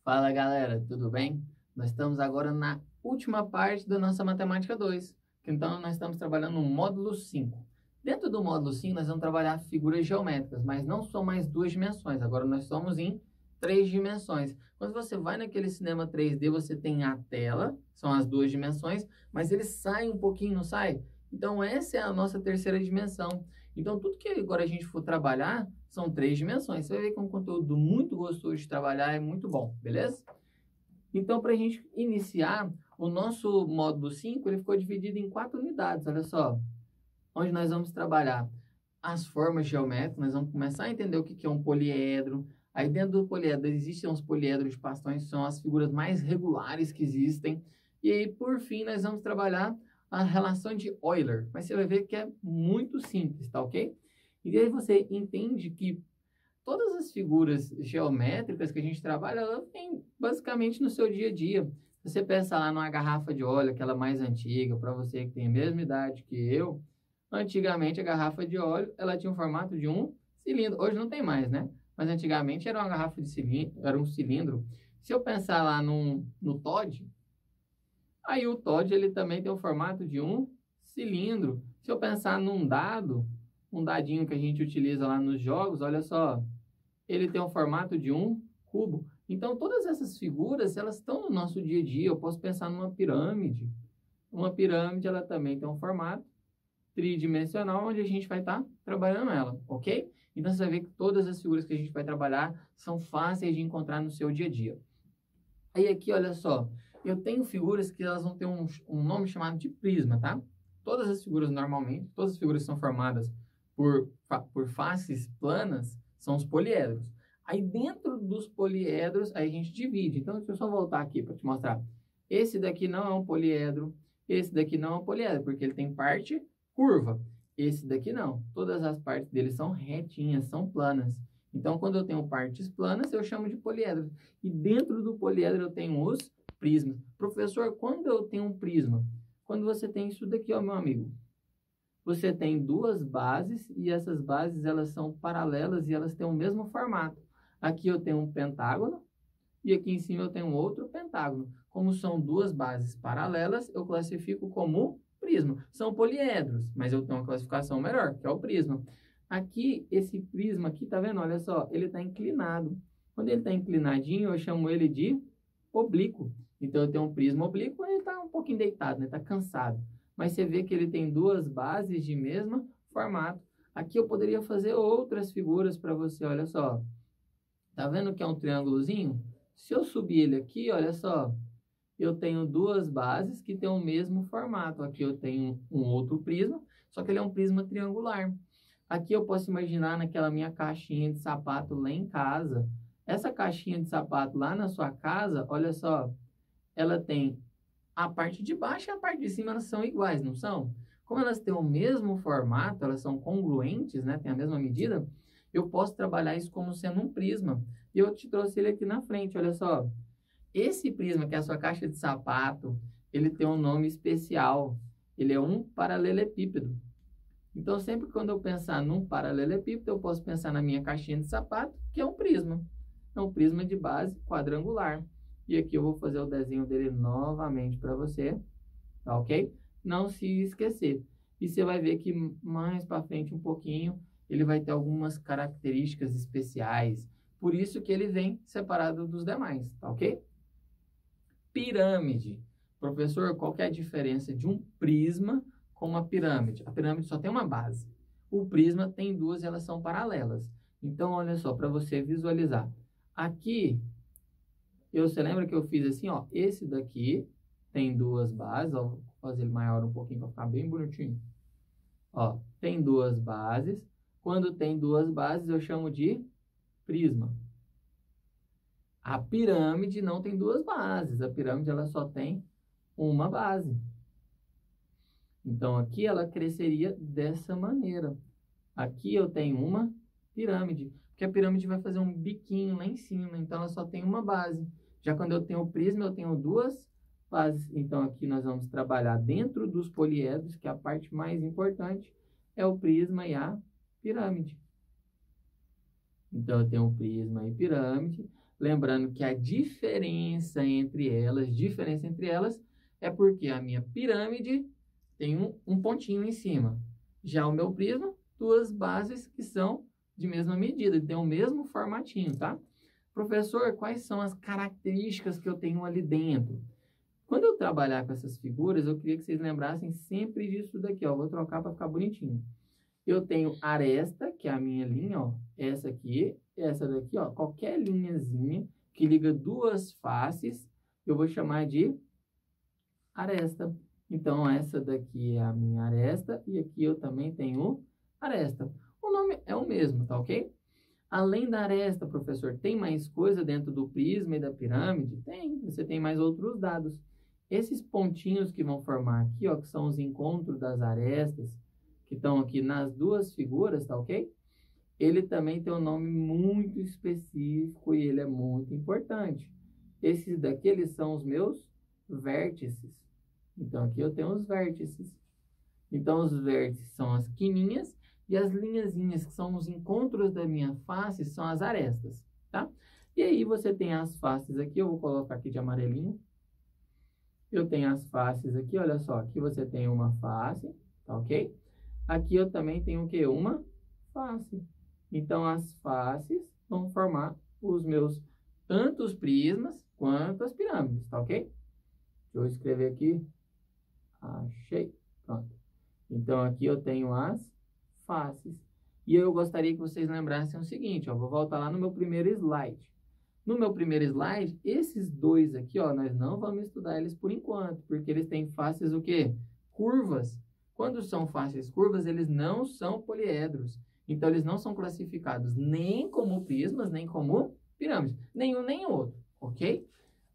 Fala galera, tudo bem? Nós estamos agora na última parte da nossa Matemática 2, então nós estamos trabalhando no módulo 5. Dentro do módulo 5 nós vamos trabalhar figuras geométricas, mas não são mais duas dimensões, agora nós estamos em três dimensões. Quando você vai naquele cinema 3D, você tem a tela, são as duas dimensões, mas ele sai um pouquinho, não sai? Então essa é a nossa terceira dimensão. Então tudo que agora a gente for trabalhar são três dimensões. Você vai ver que é um conteúdo muito gostoso de trabalhar, é muito bom, beleza? Então, para a gente iniciar, o nosso módulo 5, ele ficou dividido em 4 unidades, olha só. Onde nós vamos trabalhar as formas geométricas, nós vamos começar a entender o que é um poliedro. Aí dentro do poliedro existem os poliedros de bastões, que são as figuras mais regulares que existem. E aí, por fim, nós vamos trabalhar a relação de Euler. Mas você vai ver que é muito simples, tá ok? E aí você entende que todas as figuras geométricas que a gente trabalha, ela tem basicamente no seu dia a dia. Se você pensar lá numa garrafa de óleo, aquela mais antiga, para você que tem a mesma idade que eu, antigamente a garrafa de óleo, ela tinha o formato de um cilindro. Hoje não tem mais, né? Mas antigamente era uma garrafa de cilindro, era um cilindro. Se eu pensar lá no Toddy, aí o Toddy ele também tem o formato de um cilindro. Se eu pensar num dado, um dadinho que a gente utiliza lá nos jogos, olha só, ele tem o formato de um cubo. Então, todas essas figuras, elas estão no nosso dia a dia. Eu posso pensar numa pirâmide. Uma pirâmide, ela também tem um formato tridimensional, onde a gente vai estar trabalhando ela, ok? Então, você vai ver que todas as figuras que a gente vai trabalhar são fáceis de encontrar no seu dia a dia. Aí aqui, olha só, eu tenho figuras que elas vão ter um nome chamado de prisma, tá? Todas as figuras normalmente, todas as figuras que são formadas por faces planas, são os poliedros. Aí dentro dos poliedros, aí a gente divide. Então, deixa eu só voltar aqui para te mostrar. Esse daqui não é um poliedro, esse daqui não é um poliedro, porque ele tem parte curva. Esse daqui não. Todas as partes dele são retinhas, são planas. Então, quando eu tenho partes planas, eu chamo de poliedro. E dentro do poliedro eu tenho os prismas. Professor, quando eu tenho um prisma? Quando você tem isso daqui, ó, meu amigo. Você tem duas bases e essas bases elas são paralelas e elas têm o mesmo formato. Aqui eu tenho um pentágono e aqui em cima eu tenho outro pentágono. Como são duas bases paralelas, eu classifico como prisma. São poliedros, mas eu tenho uma classificação melhor, que é o prisma. Aqui, esse prisma aqui, tá vendo? Olha só, ele está inclinado. Quando ele está inclinadinho, eu chamo ele de oblíquo. Então, eu tenho um prisma oblíquo, ele está um pouquinho deitado, né? Está cansado. Mas você vê que ele tem duas bases de mesmo formato. Aqui eu poderia fazer outras figuras para você, olha só. Tá vendo que é um triângulozinho? Se eu subir ele aqui, olha só, eu tenho duas bases que têm o mesmo formato. Aqui eu tenho um outro prisma, só que ele é um prisma triangular. Aqui eu posso imaginar naquela minha caixinha de sapato lá em casa. Essa caixinha de sapato lá na sua casa, olha só, ela tem a parte de baixo e a parte de cima, elas são iguais, não são? Como elas têm o mesmo formato, elas são congruentes, né? Tem a mesma medida, eu posso trabalhar isso como sendo um prisma. E eu te trouxe ele aqui na frente, olha só. Esse prisma, que é a sua caixa de sapato, ele tem um nome especial. Ele é um paralelepípedo. Então, sempre quando eu pensar num paralelepípedo, eu posso pensar na minha caixinha de sapato, que é um prisma. É um prisma de base quadrangular. E aqui eu vou fazer o desenho dele novamente para você, tá ok? Não se esquecer. E você vai ver que mais para frente um pouquinho, ele vai ter algumas características especiais. Por isso que ele vem separado dos demais, tá ok? Pirâmide. Professor, qual que é a diferença de um prisma com uma pirâmide? A pirâmide só tem uma base. O prisma tem duas, elas são paralelas. Então, olha só, para você visualizar. Aqui, você lembra que eu fiz assim, ó? Esse daqui tem duas bases. Ó, vou fazer ele maior um pouquinho para ficar bem bonitinho. Ó, tem duas bases. Quando tem duas bases, eu chamo de prisma. A pirâmide não tem duas bases. A pirâmide ela só tem uma base. Então, aqui ela cresceria dessa maneira. Aqui eu tenho uma pirâmide, porque a pirâmide vai fazer um biquinho lá em cima, então ela só tem uma base. Já quando eu tenho o prisma, eu tenho duas bases. Então, aqui nós vamos trabalhar dentro dos poliedros, que a parte mais importante é o prisma e a pirâmide. Então, eu tenho o prisma e pirâmide. Lembrando que a diferença entre elas é porque a minha pirâmide tem um pontinho em cima. Já o meu prisma, duas bases que são de mesma medida, tem o mesmo formatinho, tá? Professor, quais são as características que eu tenho ali dentro? Quando eu trabalhar com essas figuras, eu queria que vocês lembrassem sempre disso daqui, ó. Vou trocar para ficar bonitinho. Eu tenho aresta, que é a minha linha, ó. Essa aqui, essa daqui, ó. Qualquer linhazinha que liga duas faces, eu vou chamar de aresta. Então, essa daqui é a minha aresta e aqui eu também tenho aresta. O nome é o mesmo, tá ok? Além da aresta, professor, tem mais coisa dentro do prisma e da pirâmide? Tem, você tem mais outros dados. Esses pontinhos que vão formar aqui, ó, que são os encontros das arestas, que estão aqui nas duas figuras, tá ok? Ele também tem um nome muito específico e ele é muito importante. Esses daqui, eles são os meus vértices. Então, aqui eu tenho os vértices. Então, os vértices são as quininhas e as linhazinhas, que são os encontros da minha face, são as arestas, tá? E aí, você tem as faces aqui, eu vou colocar aqui de amarelinho. Eu tenho as faces aqui, olha só, aqui você tem uma face, tá ok? Aqui eu também tenho o quê? Uma face. Então, as faces vão formar os meus tanto os prismas quanto as pirâmides, tá ok? Deixa eu escrever aqui. Achei. Pronto. Então, aqui eu tenho as faces. E eu gostaria que vocês lembrassem o seguinte, ó. Vou voltar lá no meu primeiro slide. No meu primeiro slide, esses dois aqui, ó, nós não vamos estudar eles por enquanto, porque eles têm faces o quê? Curvas. Quando são faces curvas, eles não são poliedros. Então, eles não são classificados nem como prismas, nem como pirâmides. Nenhum, nem outro, ok?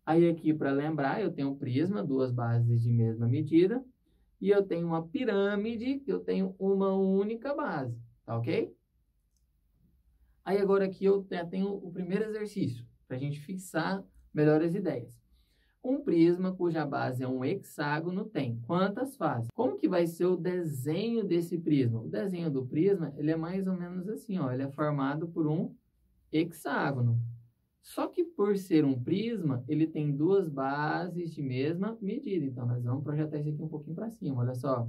Aí, aqui, para lembrar, eu tenho um prisma, duas bases de mesma medida. E eu tenho uma pirâmide, que eu tenho uma única base, tá ok? Aí, agora aqui, eu tenho o primeiro exercício, para a gente fixar melhores ideias. Um prisma cuja base é um hexágono tem quantas faces? Como que vai ser o desenho desse prisma? O desenho do prisma, ele é mais ou menos assim, ó. Ele é formado por um hexágono. Só que por ser um prisma, ele tem duas bases de mesma medida. Então, nós vamos projetar isso aqui um pouquinho para cima, olha só.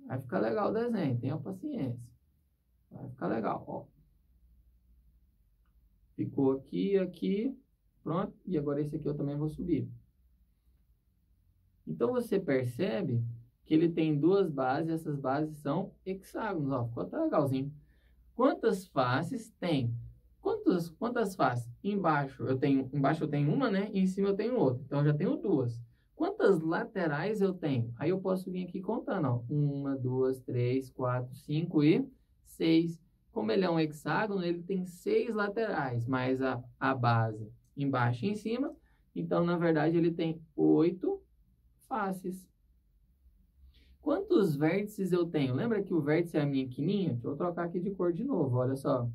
Vai ficar legal o desenho, tenha paciência. Vai ficar legal, ó. Ficou aqui, aqui. Pronto, e agora esse aqui eu também vou subir. Então, você percebe que ele tem duas bases, essas bases são hexágonos, ó, ficou até legalzinho. Quantas faces tem? Quantas faces? Embaixo eu tenho uma, né? E em cima eu tenho outra, então eu já tenho duas. Quantas laterais eu tenho? Aí eu posso vir aqui contando, ó. 1, 2, 3, 4, 5 e 6. Como ele é um hexágono, ele tem 6 laterais, mais a base embaixo e em cima. Então, na verdade, ele tem 8 faces. Quantos vértices eu tenho? Lembra que o vértice é a minha quininha? Deixa eu trocar aqui de cor de novo, olha só.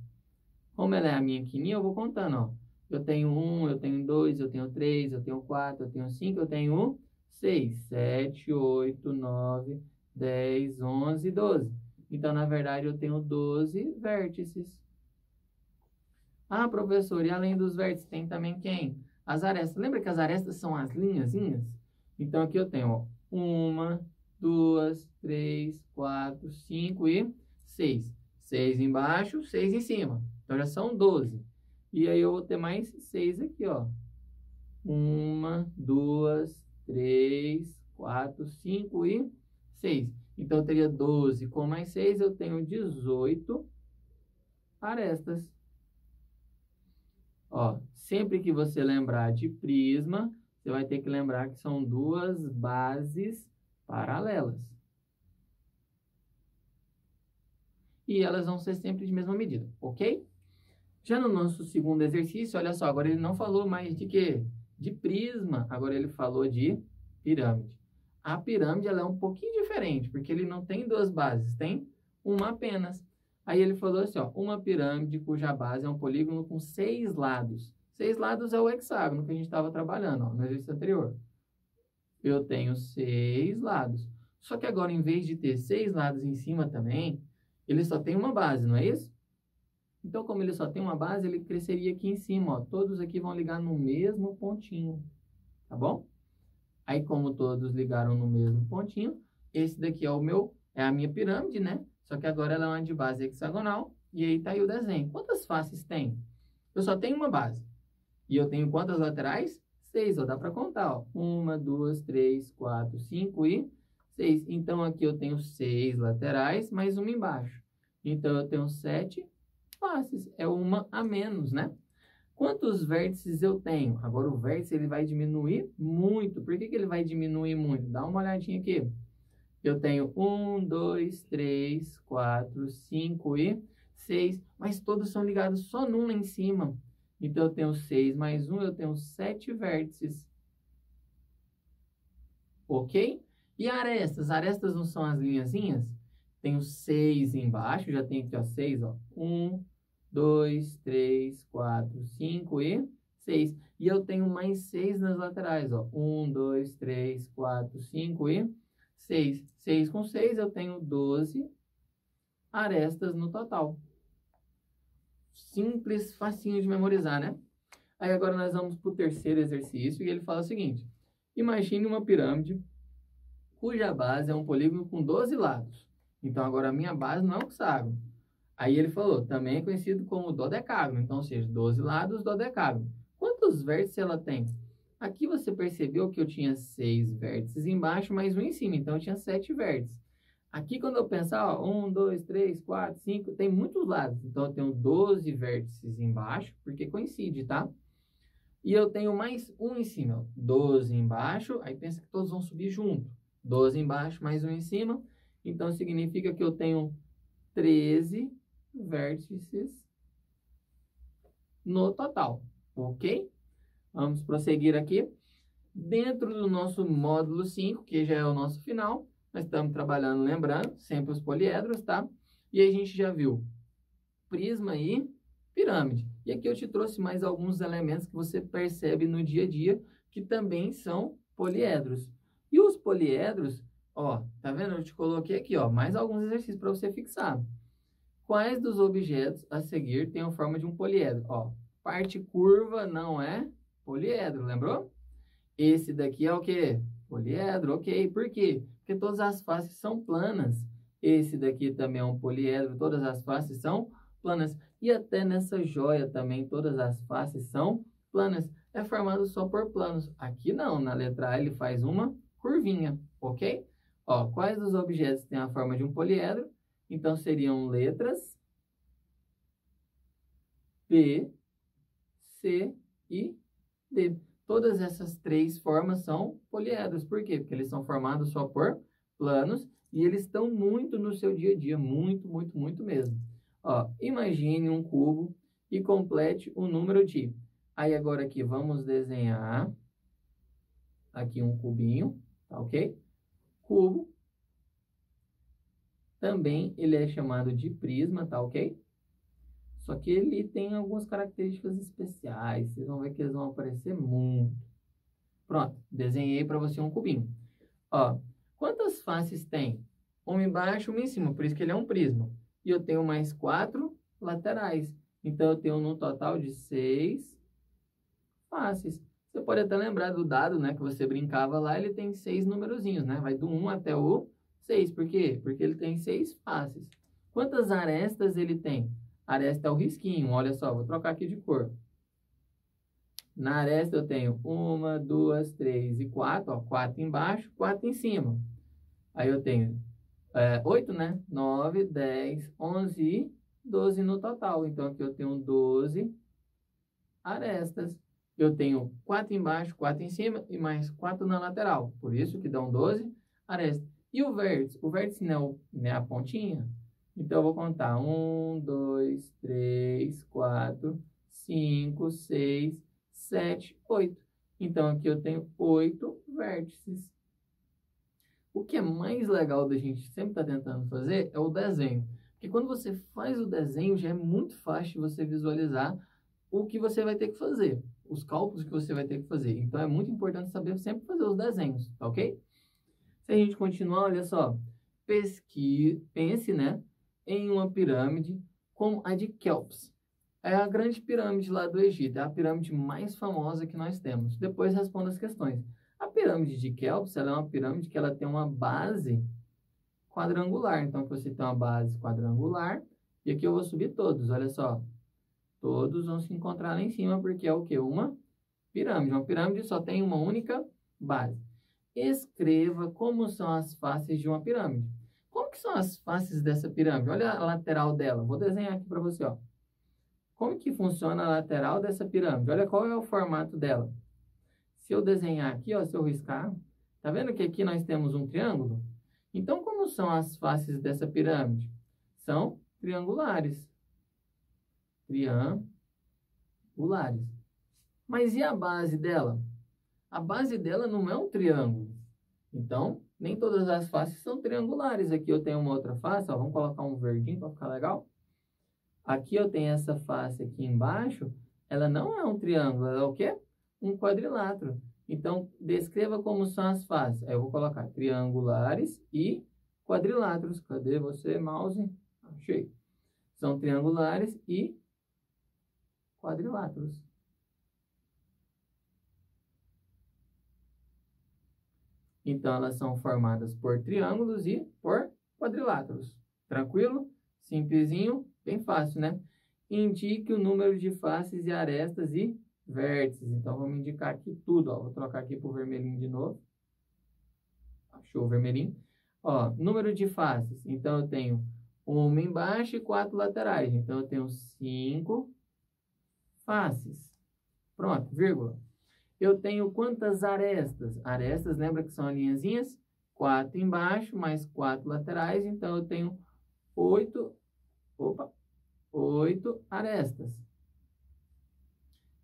Como ela é a minha quininha, eu vou contando, ó. Eu tenho 1, eu tenho 2, eu tenho 3, eu tenho 4, eu tenho 5, eu tenho 6, 7, 8, 9, 10, 11, 12. Então, na verdade, eu tenho 12 vértices. Ah, professor, e além dos vértices, tem também quem? As arestas. Lembra que as arestas são as linhazinhas? Então, aqui eu tenho, ó, 1, 2, 3, 4, 5 e 6. 6 embaixo, 6 em cima. Então, já são 12. E aí, eu vou ter mais 6 aqui, ó. 1, 2, 3, 4, 5 e 6. Então, eu teria 12 com mais 6, eu tenho 18 arestas. Ó, sempre que você lembrar de prisma, você vai ter que lembrar que são duas bases paralelas. E elas vão ser sempre de mesma medida, ok? Já no nosso segundo exercício, olha só, agora ele não falou mais de quê? De prisma, agora ele falou de pirâmide. A pirâmide, ela é um pouquinho diferente, porque ele não tem duas bases, tem uma apenas. Aí ele falou assim, ó, uma pirâmide cuja base é um polígono com 6 lados. 6 lados é o hexágono que a gente estava trabalhando, ó, no exercício anterior. Eu tenho 6 lados. Só que agora, em vez de ter 6 lados em cima também, ele só tem uma base, não é isso? Então, como ele só tem uma base, ele cresceria aqui em cima, ó. Todos aqui vão ligar no mesmo pontinho, tá bom? Aí, como todos ligaram no mesmo pontinho, esse daqui é a minha pirâmide, né? Só que agora ela é uma de base hexagonal, e aí tá aí o desenho. Quantas faces tem? Eu só tenho uma base. E eu tenho quantas laterais? 6, ó, dá para contar, ó. 1, 2, 3, 4, 5 e 6. Então, aqui eu tenho 6 laterais, mais uma embaixo. Então, eu tenho 7 faces. É uma a menos, né? Quantos vértices eu tenho? Agora, o vértice ele vai diminuir muito. Por que ele vai diminuir muito? Dá uma olhadinha aqui. Eu tenho 1, 2, 3, 4, 5 e 6. Mas todos são ligados só num lá em cima. Então, eu tenho 6 mais 1, eu tenho 7 vértices. Ok? E arestas? Arestas não são as linhazinhas? Tenho 6 embaixo, já tenho aqui, ó, 6, ó. 1, 2, 3, 4, 5 e 6. E eu tenho mais 6 nas laterais, ó. 1, 2, 3, 4, 5 e 6. 6 com 6, eu tenho 12 arestas no total. Simples, facinho de memorizar, né? Aí agora nós vamos para o terceiro exercício e ele fala o seguinte. Imagine uma pirâmide cuja base é um polígono com 12 lados. Então agora a minha base não é um hexágono. Aí ele falou, também é conhecido como dodecágono. Então, ou seja, 12 lados, dodecágono. Quantos vértices ela tem? Aqui você percebeu que eu tinha 6 vértices embaixo, mais um em cima. Então, eu tinha 7 vértices. Aqui, quando eu pensar, ó, 1, 2, 3, 4, 5, tem muitos lados. Então, eu tenho 12 vértices embaixo, porque coincide, tá? E eu tenho mais um em cima, ó, 12 embaixo. Aí, pensa que todos vão subir junto. 12 embaixo, mais um em cima. Então, significa que eu tenho 13 vértices no total, ok? Vamos prosseguir aqui. Dentro do nosso módulo 5, que já é o nosso final, nós estamos trabalhando, lembrando, sempre os poliedros, tá? E a gente já viu prisma e pirâmide. E aqui eu te trouxe mais alguns elementos que você percebe no dia a dia, que também são poliedros. E os poliedros, ó, tá vendo? Eu te coloquei aqui, ó, mais alguns exercícios para você fixar. Quais dos objetos a seguir têm a forma de um poliedro? Ó, parte curva não é poliedro, lembrou? Esse daqui é o quê? Poliedro, ok. Por quê? Porque todas as faces são planas. Esse daqui também é um poliedro, todas as faces são planas. E até nessa joia também, todas as faces são planas. É formado só por planos. Aqui não, na letra A ele faz uma curvinha, ok? Ó, quais dos objetos têm a forma de um poliedro? Então, seriam letras B, C e D. Todas essas três formas são poliedros. Por quê? Porque eles são formados só por planos e eles estão muito no seu dia a dia. Muito, muito, muito mesmo. Ó, imagine um cubo e complete o número de... Aí, agora aqui, vamos desenhar aqui um cubinho, tá ok? Cubo. Também ele é chamado de prisma, tá ok? Só que ele tem algumas características especiais. Vocês vão ver que eles vão aparecer muito. Pronto, desenhei para você um cubinho. Ó, quantas faces tem? Uma embaixo, uma em cima, por isso que ele é um prisma. E eu tenho mais 4 laterais. Então, eu tenho no total de 6 faces. Você pode até lembrar do dado, né, que você brincava lá, ele tem 6 numerozinhos, né? Vai do 1 até o 6. Por quê? Porque ele tem 6 faces. Quantas arestas ele tem? Aresta é o risquinho. Olha só, vou trocar aqui de cor. Na aresta eu tenho 1, 2, 3 e 4. Ó, 4 embaixo, 4 em cima. Aí eu tenho 8, né? 9, 10, 11 e 12 no total. Então, aqui eu tenho 12 arestas. Eu tenho 4 embaixo, 4 em cima e mais 4 na lateral. Por isso que dão 12 arestas. E o vértice? O vértice não é a pontinha? Então, eu vou contar 1, 2, 3, 4, 5, 6, 7, 8. Então, aqui eu tenho 8 vértices. O que é mais legal da gente sempre estar tentando fazer é o desenho. Porque quando você faz o desenho, já é muito fácil você visualizar o que você vai ter que fazer. Os cálculos que você vai ter que fazer. Então, é muito importante saber sempre fazer os desenhos, tá ok? Se a gente continuar, olha só. Pense, né, em uma pirâmide como a de Kelps. É a grande pirâmide lá do Egito, é a pirâmide mais famosa que nós temos. Depois responda as questões. A pirâmide de Quéops, ela é uma pirâmide que ela tem uma base quadrangular. Então, aqui você tem uma base quadrangular, e aqui eu vou subir todos, olha só. Todos vão se encontrar lá em cima, porque é o quê? Uma pirâmide. Uma pirâmide só tem uma única base. Escreva como são as faces de uma pirâmide. Como que são as faces dessa pirâmide? Olha a lateral dela. Vou desenhar aqui para você, ó. Como que funciona a lateral dessa pirâmide? Olha qual é o formato dela. Se eu desenhar aqui, ó, se eu riscar, tá vendo que aqui nós temos um triângulo? Então, como são as faces dessa pirâmide? São triangulares. Triangulares. Mas e a base dela? A base dela não é um triângulo. Então, nem todas as faces são triangulares. Aqui eu tenho uma outra face, ó, vamos colocar um verdinho para ficar legal. Aqui eu tenho essa face aqui embaixo, ela não é um triângulo, ela é o quê? Um quadrilátero. Então, descreva como são as faces. Aí eu vou colocar triangulares e quadriláteros. Cadê você, mouse? Achei. São triangulares e quadriláteros. Então, elas são formadas por triângulos e por quadriláteros. Tranquilo? Simplesinho, bem fácil, né? Indique o número de faces e arestas e vértices. Então, vamos indicar aqui tudo, ó. Vou trocar aqui para o vermelhinho de novo. Achou o vermelhinho? Ó, número de faces. Então, eu tenho uma embaixo e 4 laterais. Então, eu tenho 5 faces. Pronto, vírgula. Eu tenho quantas arestas? Arestas, lembra que são linhazinhas? 4 embaixo, mais 4 laterais. Então, eu tenho 8 arestas.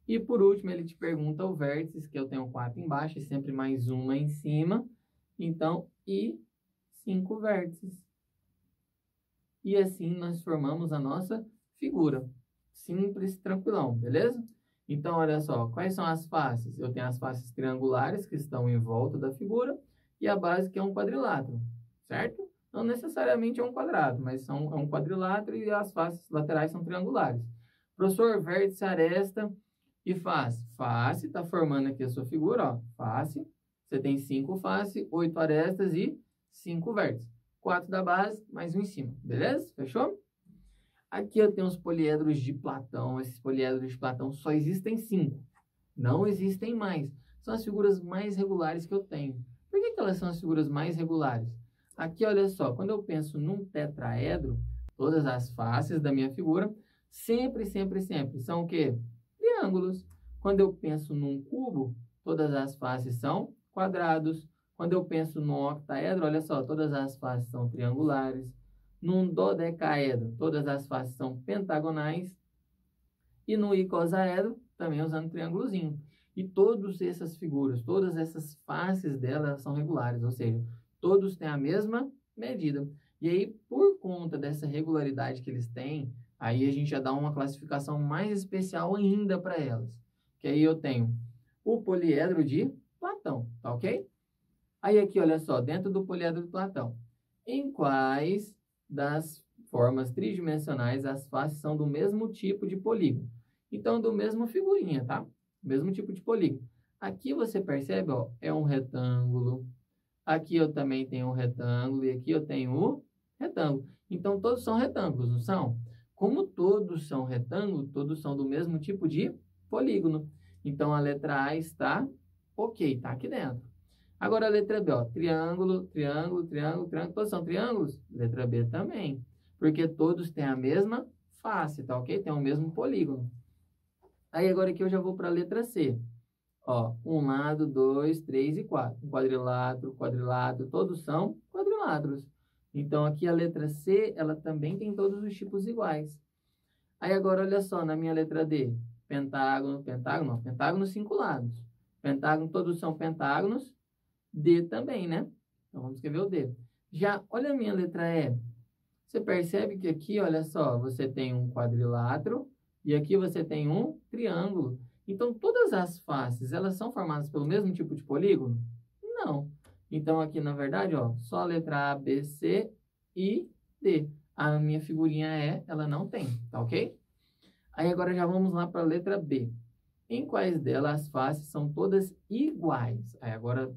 E por último, ele te pergunta o vértice, que eu tenho 4 embaixo e sempre mais uma em cima. Então, e 5 vértices. E assim nós formamos a nossa figura. Simples, tranquilão, beleza? Então, olha só, quais são as faces? Eu tenho as faces triangulares que estão em volta da figura e a base que é um quadrilátero, certo? Não necessariamente é um quadrado, mas é um quadrilátero e as faces laterais são triangulares. Professor, vértice, aresta e face. Face, está formando aqui a sua figura, ó. Face, você tem 5 faces, 8 arestas e 5 vértices. 4 da base, mais um em cima, beleza? Fechou? Aqui eu tenho os poliedros de Platão. Esses poliedros de Platão só existem 5. Não existem mais. São as figuras mais regulares que eu tenho. Por que elas são as figuras mais regulares? Aqui, olha só, quando eu penso num tetraedro, todas as faces da minha figura sempre são o quê? Triângulos. Quando eu penso num cubo, todas as faces são quadrados. Quando eu penso num octaedro, olha só, todas as faces são triangulares. Num dodecaedro, todas as faces são pentagonais. E no icosaedro, também usando triângulozinho. E todas essas figuras, todas essas faces delas são regulares, ou seja, todos têm a mesma medida. E aí, por conta dessa regularidade que eles têm, aí a gente já dá uma classificação mais especial ainda para elas. Que aí eu tenho o poliedro de Platão, tá ok? Aí aqui, olha só, dentro do poliedro de Platão, em quais das formas tridimensionais as faces são do mesmo tipo de polígono? Então, do mesmo figurinha, tá? Mesmo tipo de polígono. Aqui você percebe, ó, é um retângulo. Aqui eu também tenho um retângulo e aqui eu tenho um retângulo. Então, todos são retângulos, não são? Como todos são retângulos, todos são do mesmo tipo de polígono. Então, a letra A está ok, tá aqui dentro. Agora, a letra B, ó, triângulo, triângulo, triângulo, triângulo, todos são triângulos? Letra B também, porque todos têm a mesma face, tá ok? Tem o mesmo polígono. Aí, agora aqui eu já vou para a letra C. Ó, um lado, 2, 3 e 4. Um quadrilátero, quadrilátero, todos são quadriláteros. Então, aqui a letra C, ela também tem todos os tipos iguais. Aí, agora, olha só, na minha letra D. Pentágono, pentágono, não, pentágono 5 lados. Pentágono, todos são pentágonos. D também, né? Então, vamos escrever o D. Já, olha a minha letra E. Você percebe que aqui, olha só, você tem um quadrilátero e aqui você tem um triângulo. Então, todas as faces, elas são formadas pelo mesmo tipo de polígono? Não. Então, aqui, na verdade, ó, só a letra A, B, C e D. A minha figurinha E, ela não tem, tá ok? Aí agora já vamos lá para a letra B. Em quais delas as faces são todas iguais? Aí agora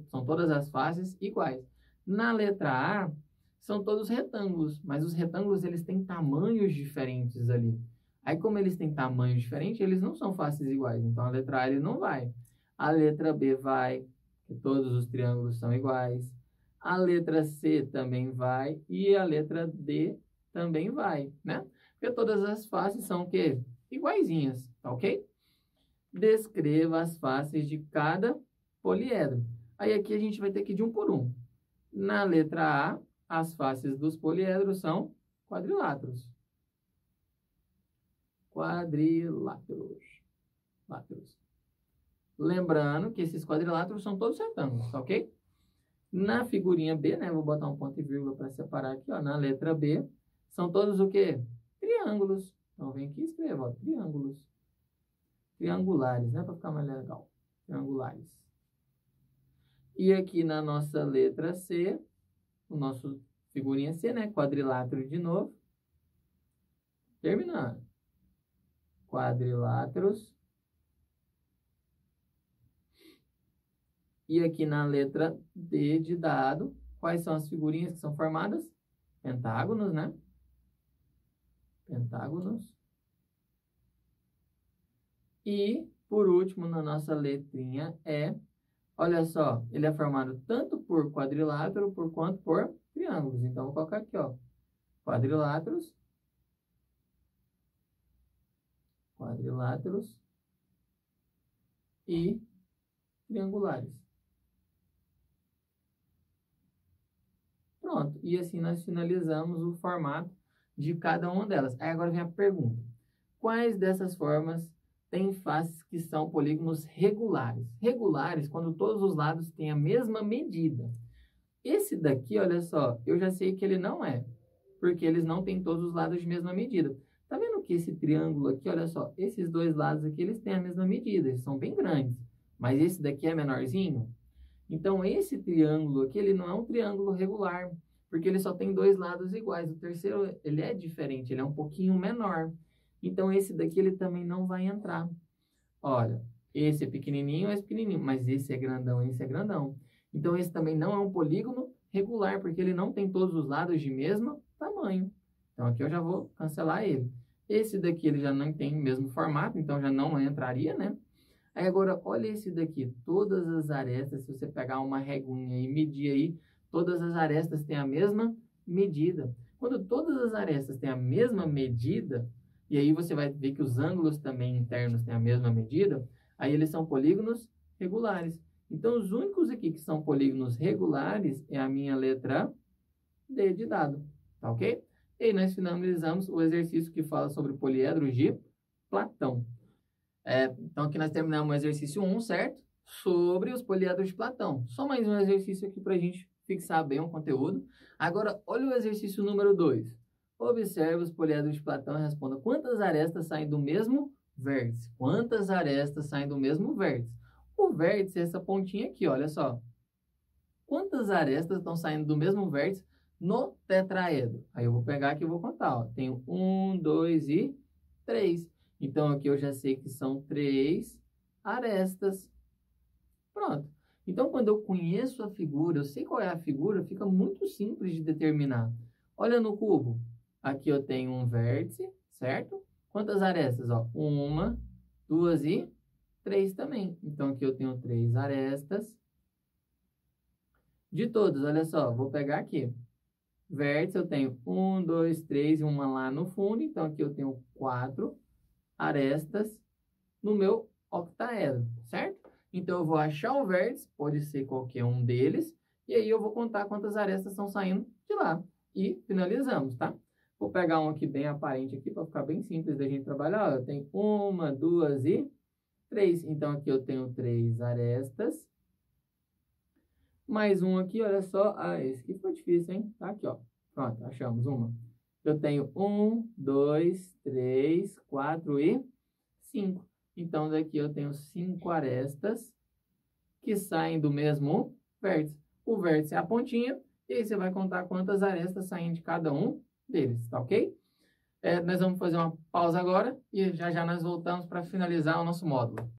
são todas as faces iguais. Na letra A, são todos retângulos, mas os retângulos eles têm tamanhos diferentes ali. Aí como eles têm tamanhos diferentes, eles não são faces iguais. Então a letra A ele não vai. A letra B vai, que todos os triângulos são iguais. A letra C também vai e a letra D também vai, né? Porque todas as faces são o quê? Iguaizinhas, tá ok? Descreva as faces de cada poliedro. Aí aqui a gente vai ter que ir de um por um. Na letra A, as faces dos poliedros são quadriláteros. Quadriláteros. Lembrando que esses quadriláteros são todos retângulos, tá ok? Na figurinha B, né? Vou botar um ponto e vírgula para separar aqui, ó. Na letra B, são todos o quê? Triângulos. Então, vem aqui e escreva, ó, triângulos. Triangulares, né? Para ficar mais legal. Triangulares. E aqui na nossa letra C, o nosso figurinha C, né? Quadrilátero de novo. Terminando. Quadriláteros. E aqui na letra D de dado, quais são as figurinhas que são formadas? Pentágonos, né? Pentágonos. E, por último, na nossa letrinha E, olha só, ele é formado tanto por quadrilátero quanto por triângulos. Então, vou colocar aqui, ó, quadriláteros e triangulares. Pronto, e assim nós finalizamos o formato de cada uma delas. Aí agora vem a pergunta. Quais dessas formas têm faces que são polígonos regulares? Regulares quando todos os lados têm a mesma medida. Esse daqui, olha só, eu já sei que ele não é, porque eles não têm todos os lados de mesma medida. Tá vendo que esse triângulo aqui, olha só, esses dois lados aqui, eles têm a mesma medida, eles são bem grandes. Mas esse daqui é menorzinho. Então, esse triângulo aqui, ele não é um triângulo regular, porque ele só tem dois lados iguais. O terceiro, ele é diferente, ele é um pouquinho menor. Então, esse daqui, ele também não vai entrar. Olha, esse é pequenininho, mas esse é grandão, esse é grandão. Então, esse também não é um polígono regular, porque ele não tem todos os lados de mesmo tamanho. Então, aqui eu já vou cancelar ele. Esse daqui, ele já não tem o mesmo formato, então já não entraria, né? Aí agora, olha esse daqui, todas as arestas, se você pegar uma reguinha e medir aí, todas as arestas têm a mesma medida. Quando todas as arestas têm a mesma medida, e aí você vai ver que os ângulos também internos têm a mesma medida, aí eles são polígonos regulares. Então, os únicos aqui que são polígonos regulares é a minha letra D de dado, tá ok? E aí nós finalizamos o exercício que fala sobre poliedros de Platão. Então, aqui nós terminamos o exercício 1, certo? Sobre os poliedros de Platão. Só mais um exercício aqui para a gente fixar bem o conteúdo. Agora, olha o exercício número 2. Observe os poliedros de Platão e responda quantas arestas saem do mesmo vértice. Quantas arestas saem do mesmo vértice? O vértice é essa pontinha aqui, olha só. Quantas arestas estão saindo do mesmo vértice no tetraedro? Aí eu vou pegar aqui e vou contar, ó. Tenho 1, 2 e 3. Então, aqui eu já sei que são 3 arestas. Pronto. Então, quando eu conheço a figura, eu sei qual é a figura, fica muito simples de determinar. Olha no cubo. Aqui eu tenho um vértice, certo? Quantas arestas? Ó, 1, 2 e 3 também. Então, aqui eu tenho 3 arestas. De todos, olha só, vou pegar aqui. Vértice, eu tenho 1, 2, 3 e uma lá no fundo. Então, aqui eu tenho 4 arestas no meu octaedro, certo? Então, eu vou achar o vértice, pode ser qualquer um deles, e aí eu vou contar quantas arestas estão saindo de lá. E finalizamos, tá? Vou pegar um aqui bem aparente aqui, para ficar bem simples da gente trabalhar. Ó, eu tenho 1, 2 e 3. Então, aqui eu tenho 3 arestas. Mais um aqui, olha só. Ah, esse aqui ficou difícil, hein? Tá aqui, ó. Pronto, achamos uma. Eu tenho 1, 2, 3, 4 e 5. Então, daqui eu tenho 5 arestas que saem do mesmo vértice. O vértice é a pontinha, e aí você vai contar quantas arestas saem de cada um deles, tá ok? Nós vamos fazer uma pausa agora e já já nós voltamos para finalizar o nosso módulo.